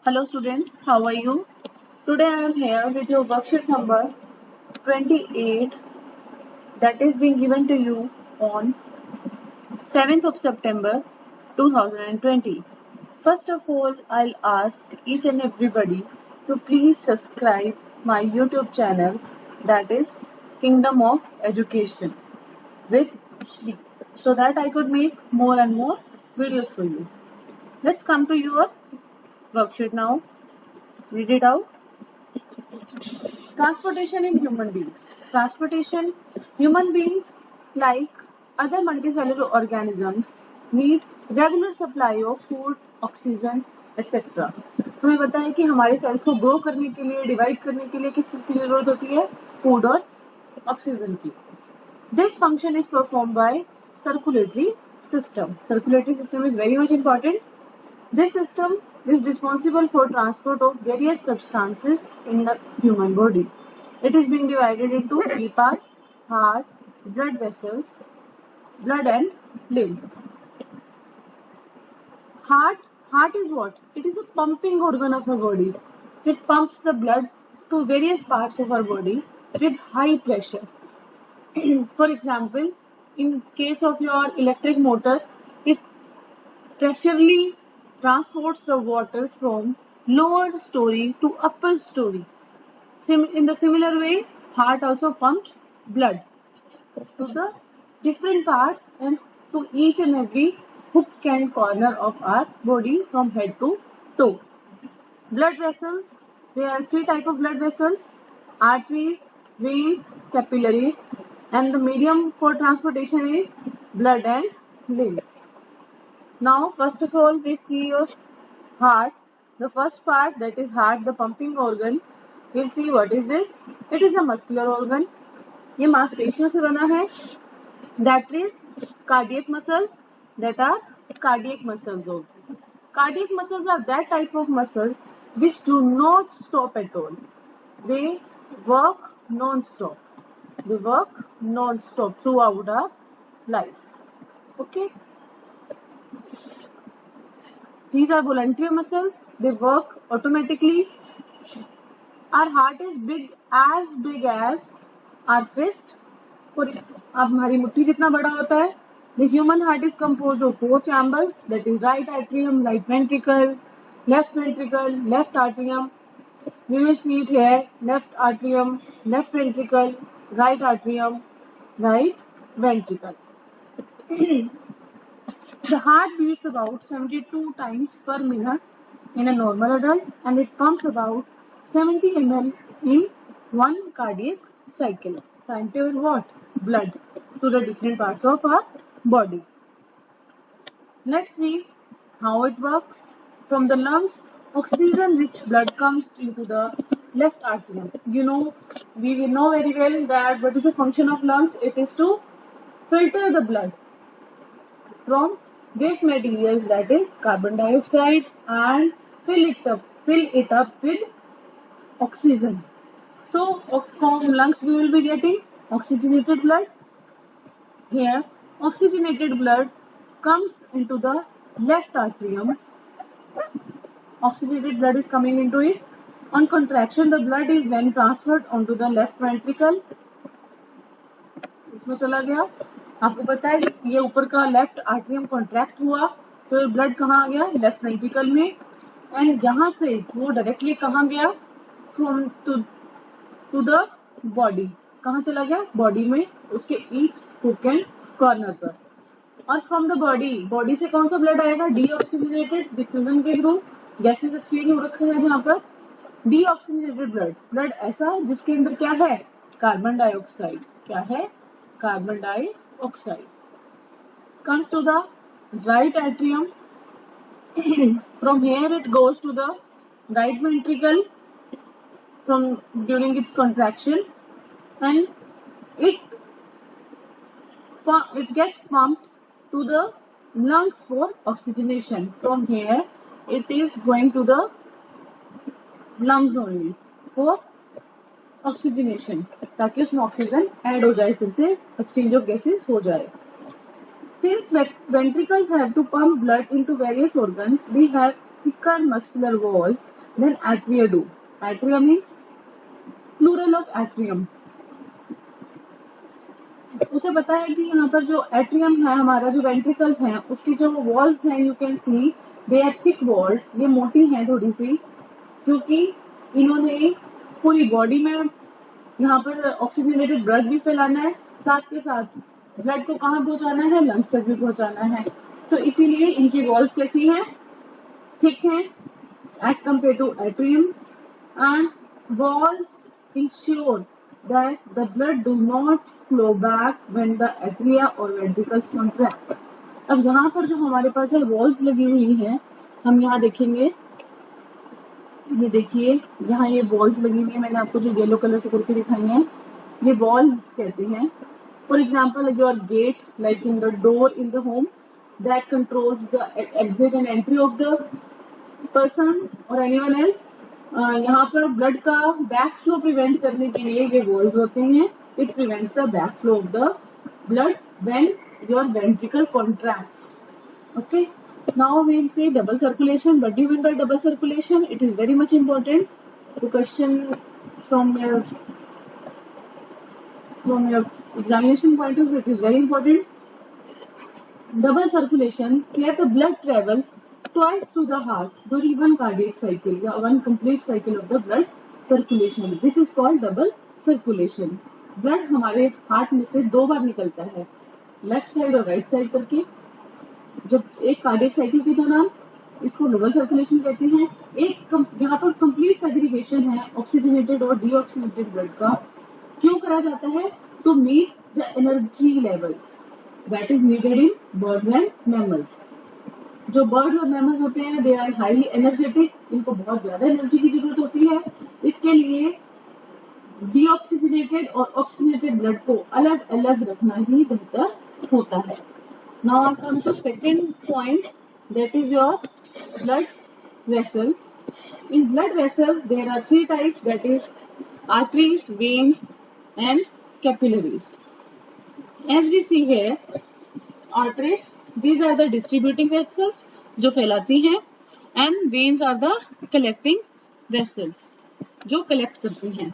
Hello students, how are you? Today I am here with your worksheet number 28 that is being given to you on 7th of September 2020. First of all, I'll ask each and everybody to please subscribe my YouTube channel that is Kingdom of Education with Shri so that I could make more and more videos for you. Let's come to your worksheet now. Read it out. Transportation in human beings. Transportation, human beings like other multicellular organisms need regular supply of food, oxygen, etc. हमें पता है कि हमारे sales को grow करने के लिए, divide करने के लिए किस चीज की जरूरत होती है? फूड और ऑक्सीजन की. This function is performed by circulatory system. Circulatory system is very much important. This system is responsible for transport of various substances in the human body. It is being divided into three parts: heart, blood vessels, blood and lymph. Heart is what? It is a pumping organ of our body. It pumps the blood to various parts of our body with high pressure. For example, in case of your electric motor, it pressurely transports the water from lower story to upper story. In the similar way, heart also pumps blood to the different parts and to each and every hook and corner of our body from head to toe. Blood vessels, there are three types of blood vessels: arteries, veins, capillaries, and the medium for transportation is blood and lymph. Now, first of all, we see your heart. The first part, that is heart, the pumping organ. We'll see what is this. It is a muscular organ. ये मांसपेशियों से बना है. That is cardiac muscles. That are cardiac muscles only. Cardiac muscles are that type of muscles which do not stop at all. They work non-stop. They work non-stop throughout our life. Okay. These are voluntary muscles. They work automatically. Our heart is big as our fist. और अब हमारी मुट्ठी जितना बड़ा होता है. The human heart is composed of four chambers. That is right atrium, right ventricle, left atrium. We will see it here. Left atrium, left ventricle, right atrium, right ventricle. The heart beats about 72 times per minute in a normal adult and it pumps about 70 ml in one cardiac cycle. 70 ml what? Blood to the different parts of our body. Let's see how it works. From the lungs, oxygen-rich blood comes into the left atrium. We will know very well that what is the function of lungs? It is to filter the blood from waste materials, that is carbon dioxide, and fill it up with oxygen. So from lungs we will be getting oxygenated blood. Here oxygenated blood comes into the left atrium. Oxygenated blood is coming into it. On contraction, the blood is then transferred onto the left ventricle. इसमें चला गया. आपको पता है ये ऊपर का left atrium contract हुआ तो ब्लड कहाँ आ गया? लेफ्ट वेंट्रिकल में. एंड यहाँ से वो डायरेक्टली कहाँ गया? From to the body. कहाँ चला गया? बॉडी में, उसके ईच हुक एंड कॉर्नर पर. और फ्रॉम द बॉडी से कौन सा ब्लड आएगा? डीऑक्सीजनेटेड, डिफ्यूजन के थ्रू गैसेस एक्सचेंज हो रखा है जहाँ पर. डीऑक्सीजनेटेड ब्लड ऐसा जिसके अंदर क्या है? Carbon dioxide. क्या है? Carbon dioxide. Comes to the right atrium. From here it goes to the right ventricle during its contraction, and it gets pumped to the lungs for oxygenation. From here it is going to the lungs only for oxygenation, ताकि उसमें oxygen add हो जाए, फिर से exchange of gases हो जाए. Since ventricles have to pump blood into various organs, we have thicker muscular walls than atria do. Atria means plural of atrium. उसे पता है कि यहाँ पर जो एट्रियम है हमारा, जो वेंट्रिकल्स हैं, उसकी जो वॉल्स हैं, you can see they are thick walled, ये मोटी हैं थोड़ी सी, क्योंकि इन्होंने पूरी बॉडी में यहाँ पर ऑक्सीजनेटेड ब्लड भी फैलाना है, साथ के साथ ब्लड को कहाँ पहुंचाना है, लंग्स तक भी पहुंचाना है। तो इसीलिए इनकी वॉल्स कैसी हैं, थिक हैं as compare to atrium, and walls ensure that the blood do not flow back when the atria or ventricles contract. अब यहाँ पर जो हमारे पास है वॉल्स लगी हुई हैं, हम यहाँ देखेंगे, ये देखिए यहाँ ये वॉल्स लगी हुई है, मैंने आपको जो येलो कलर से करके दिखाई है, ये वॉल्स कहते हैं। For example your gate, like in the door in the home, that controls the exit and entry of the person और एनीवन एल्स। यहाँ पर ब्लड का बैक फ्लो प्रिवेंट करने के लिए ये वॉल्स होते हैं। It prevents the back flow of the blood when your ventricle contracts. Okay, now we'll say double circulation. What do you mean by double circulation? It is very much important. The question from your examination point of view, it is very important. Double circulation, where the blood travels twice through the heart during one cardiac cycle, या one complete cycle of the blood circulation. This is called double circulation. Blood हमारे heart में से 2 बार निकलता है, left side और right side करके। जब एक कार्डियक साइकिल के दौरान, इसको डबल सर्कुलेशन कहते हैं। एक यहाँ पर कंप्लीट सेग्रीगेशन है ऑक्सीजनेटेड और डीऑक्सीजनेटेड ब्लड का। क्यों करा जाता है? To meet the energy levels that is needed in birds and mammals. जो बर्ड्स और मैमल्स होते हैं, दे आर हाईली एनर्जेटिक, इनको बहुत ज्यादा एनर्जी की जरूरत होती है। इसके लिए डीऑक्सीजनेटेड और ऑक्सीजनेटेड ब्लड को अलग अलग रखना ही बेहतर होता है। Now I come to second point, that is your blood vessels. In blood vessels there are 3 types, that is arteries, veins and capillaries. As we see here, arteries, these are the distributing vessels जो फैलाती हैं, and veins are the collecting vessels जो collect करती हैं।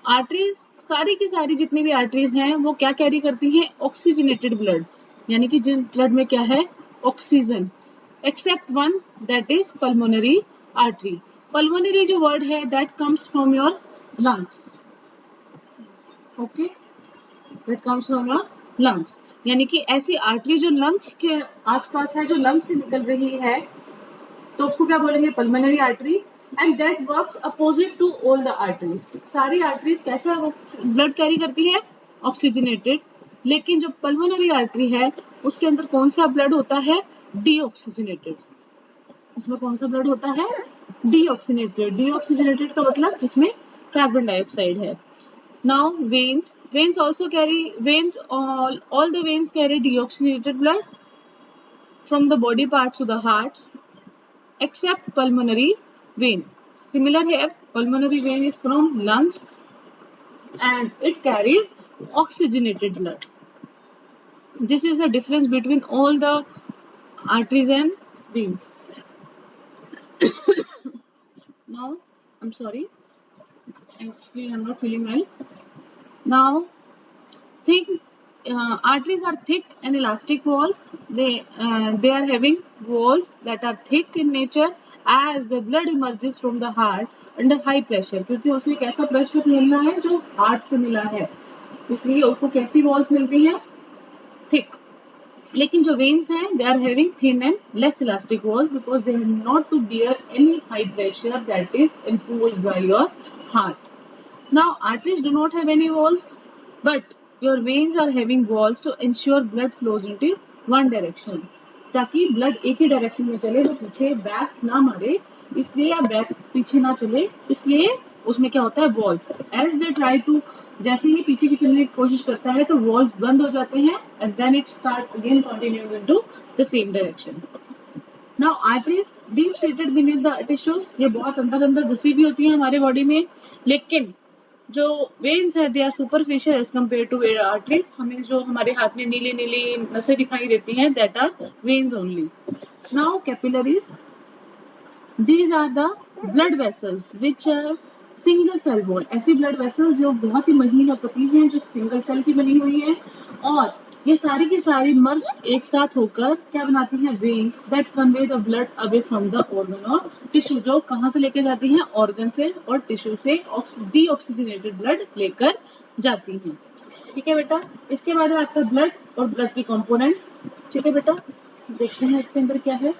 Arteries, सारी की सारी जितनी भी आर्टरीज हैं वो क्या कैरी करती हैं? ऑक्सीजनेटेड ब्लड, यानी कि जिस ब्लड में क्या है? Oxygen. Except one, that is pulmonary artery. Pulmonary जो वर्ड है, that comes from your lungs. Okay, that comes from your lungs, यानी कि ऐसी आर्टरी जो लंग्स के आसपास है, जो लंग्स से निकल रही है, तो उसको क्या बोलेंगे? Pulmonary artery. And that works opposite to all the arteries. सारी आर्टरीज कैसा ब्लड कैरी करती है? ऑक्सीजनेटेड। लेकिन जो पल्मोनरी आर्टरी है, उसके अंदर कौन सा ब्लड होता है? डीऑक्सीजनेटेड। उसमें कौन सा ब्लड होता है? डीऑक्सीजनेटेड। डीऑक्सीजनेटेड का मतलब जिसमें कार्बन डाइऑक्साइड है। Now veins, veins also carry, veins, all the veins carry deoxygenated blood from the body parts to the heart except pulmonary vein. Similar here, pulmonary vein is from lungs and it carries oxygenated blood. This is the difference between all the arteries and veins. Now, I'm sorry, actually I'm not feeling well. Now, thick arteries are thick and elastic walls. They are having walls that are thick in nature as the blood emerges from the heart under high pressure. क्योंकि उसे एक ऐसा pressure मिलना है जो heart से मिला है, इसलिए उसको कैसी वॉल्स मिलती हैं? थिक। लेकिन जो वेन्स हैं, they are having thin and less elastic walls because they are not to bear any high pressure that is imposed by your heart. Now, arteries do not have any walls, but your veins are having walls to ensure blood flows into one direction. ताकि blood एक ही direction में चले, वो पीछे back ना मारे, इसलिए, या बैक पीछे ना चले, इसलिए उसमें क्या होता है? Walls. As they try to, जैसे ही पीछे की चलने की कोशिश करता है तो वॉल्स बंद हो जाते हैं and then it start again continuing into the same direction. Now arteries deep seated beneath the tissues, ये बहुत अंदर अंदर घुसी भी होती है हमारे बॉडी में, लेकिन जो वेन्स है, they are superficial as compare to arteries. हमें जो हमारे हाथ में नीली नीली नसें दिखाई देती हैं, that are veins only. Now capillaries, These are the blood vessels which are single cell wall, ऐसी ब्लड वेसल जो बहुत ही महीन और पतली हैं, जो सिंगल सेल की बनी हुई है, और ये सारी की सारी मर्ज एक साथ होकर क्या बनाती हैं, veins that convey the blood away from the organ और टिश्यू, जो कहाँ से लेकर जाती हैं, ऑर्गन से और टिश्यू से डीऑक्सीजनेटेड ब्लड लेकर जाती हैं। ठीक है बेटा, इसके बाद है आपका ब्लड और ब्लड के कंपोनेंट्स। ठीक है बेटा, देखते हैं इसके अंदर क्या है।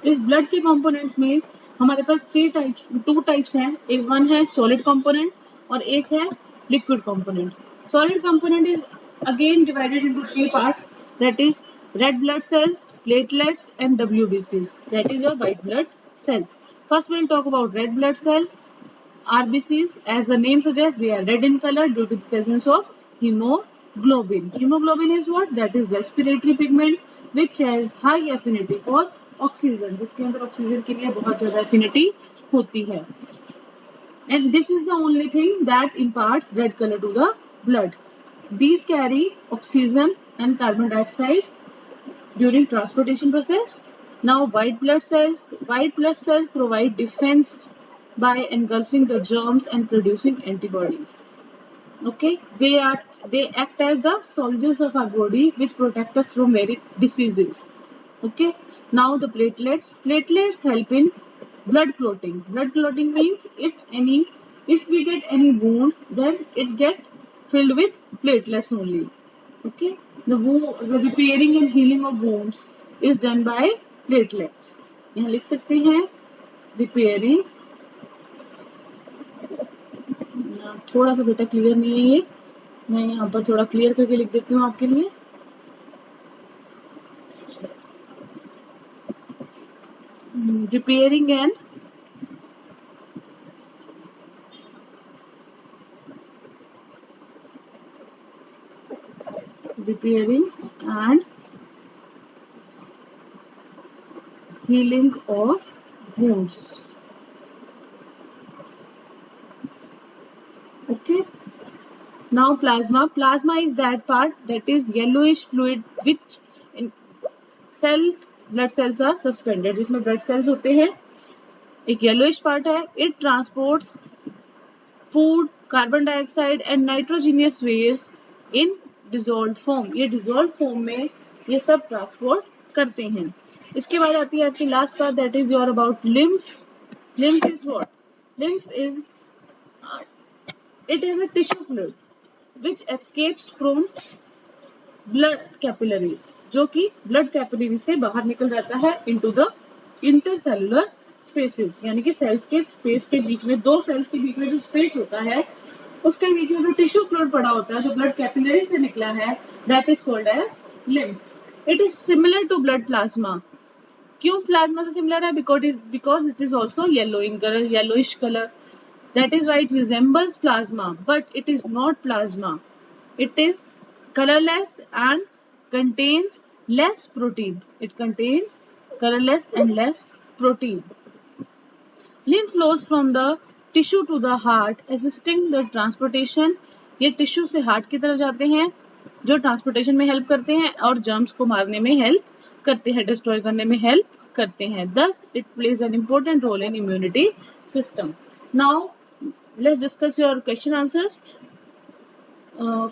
इस ब्लड के कंपोनेंट्स में हमारे पास टू टाइप्स हैं। एक वन है सॉलिड कंपोनेंट और एक है liquid component. Solid component is again divided into three parts, that is red blood cells, platelets and WBCs, that is your white blood cells. First we'll talk about red blood cells, RBCs. As the name suggests, they are red in color due to the presence of hemoglobin. Hemoglobin is what? That is respiratory pigment which has high affinity for oxygen, जिसके अंदर oxygen के लिए बहुत ज्यादा affinity होती है। And this is the only thing that imparts red colour to the blood. These carry oxygen and carbon dioxide during transportation process. Now white blood cells provide defense by engulfing the germs and producing antibodies. Okay, they act as the soldiers of our body which protect us from various diseases. Okay, now the platelets help in blood clotting. Blood clotting means if we get any wound, then it get filled with platelets only. Okay, the repairing and healing of wounds is done by platelets. यहाँ लिख सकते हैं repairing, थोड़ा सा बेटा clear नहीं है ये, मैं यहाँ पर थोड़ा क्लियर करके लिख देती हूँ आपके लिए। repairing and healing of wounds. Okay, now plasma is that part that is yellowish fluid which in blood cells are suspended, जिसमें blood cells होते हैं, एक yellowish part है. It transports food, carbon dioxide and nitrogenous waves in dissolved form. ये dissolved form में ये सब transport करते हैं. इसके बाद आती है आपकी last part, that is your about lymph. Lymph is what? Lymph is it is a tissue fluid which escapes from blood capillaries, जो कि blood capillaries से बाहर निकल जाता है into the intercellular spaces, यानी कि सेल्स के स्पेस के बीच में, दो सेल्स के बीच में जो स्पेस होता है उसके बीच में जो टिश्यू फ्लूइड पड़ा होता है, जो ब्लड कैपिलरी से निकला है, that is called as lymph. It is similar to blood plasma. क्यों प्लाज्मा से सिमिलर है? Because it is also yellow in colour, yellowish colour. That is why it resembles plasma, but it is not plasma. It is colorless and contains less protein. It contains colorless and less protein. Lymph flows from the tissue to the heart, assisting the transportation. ये tissue से heart की तरफ जाते हैं, जो transportation में help करते हैं और जर्म्स को मारने में हेल्प करते हैं, डिस्ट्रॉय करने में हेल्प करते हैं. Thus, it plays an important role in immunity system. Now, let's discuss your question answers.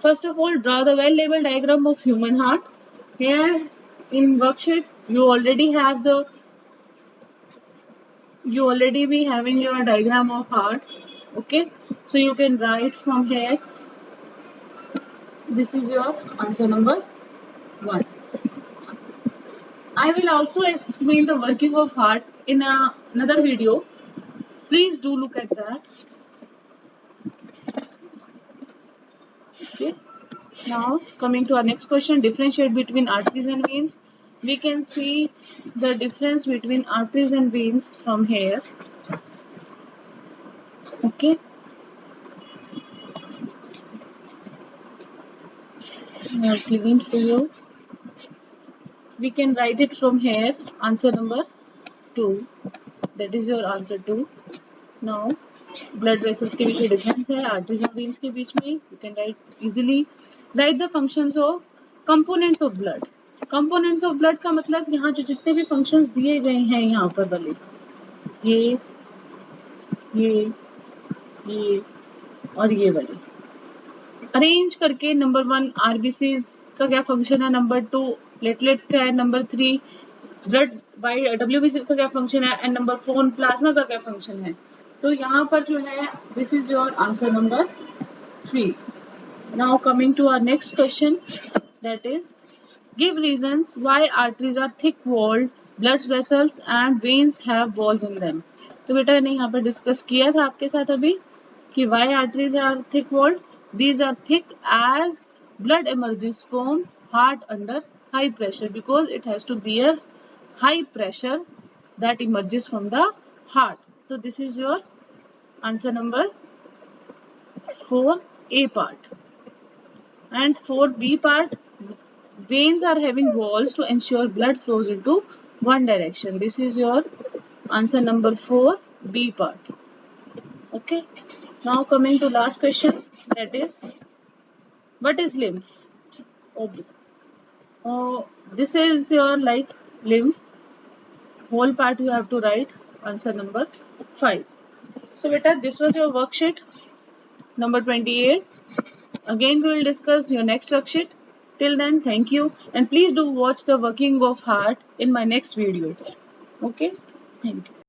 First of all, draw the well-labeled diagram of human heart. Here in worksheet, you already be having your diagram of heart. Okay, so you can write from here. This is your answer number 1. I will also explain the working of heart in another video. Please do look at that. Okay. Now coming to our next question, differentiate between arteries and veins. We can see the difference between arteries and veins from here. Okay. I have given for you. We can write it from here. Answer number 2. That is your answer 2. Now, blood vessels के बीच में difference है, arteries और veins के बीच में. You can write easily. Write the functions of components of blood. Components of blood का मतलब यहाँ जो जितने भी फंक्शंस दिए गए हैं यहाँ पर वाले, ये ये और ये वाले अरेंज करके, नंबर 1 आरबीसीज का क्या फंक्शन है, नंबर 2 प्लेटलेट्स का है, नंबर 3 ब्लड डब्ल्यूबीसीज का क्या फंक्शन है, एंड नंबर 4 प्लाज्मा का क्या फंक्शन है। तो यहाँ पर जो है this is your answer number 3। Now coming to our next question, that is give reasons why arteries are thick walled, blood vessels and veins have walls in them. तो बेटा मैंने यहाँ पर डिस्कस किया था आपके साथ अभी कि why arteries are thick walled. These are thick as blood emerges from heart under high pressure, because it has to bear high pressure that emerges from the heart. So this is your answer number 4A part. And 4B part, veins are having walls to ensure blood flows into one direction. This is your answer number 4B part. Okay. Now coming to last question, that is what is lymph? This is your like lymph. Whole part you have to write answer number 5. So beta, this was your worksheet number 28. Again we will discuss your next worksheet. Till then, thank you, and please do watch the working of heart in my next video. Okay, thank you.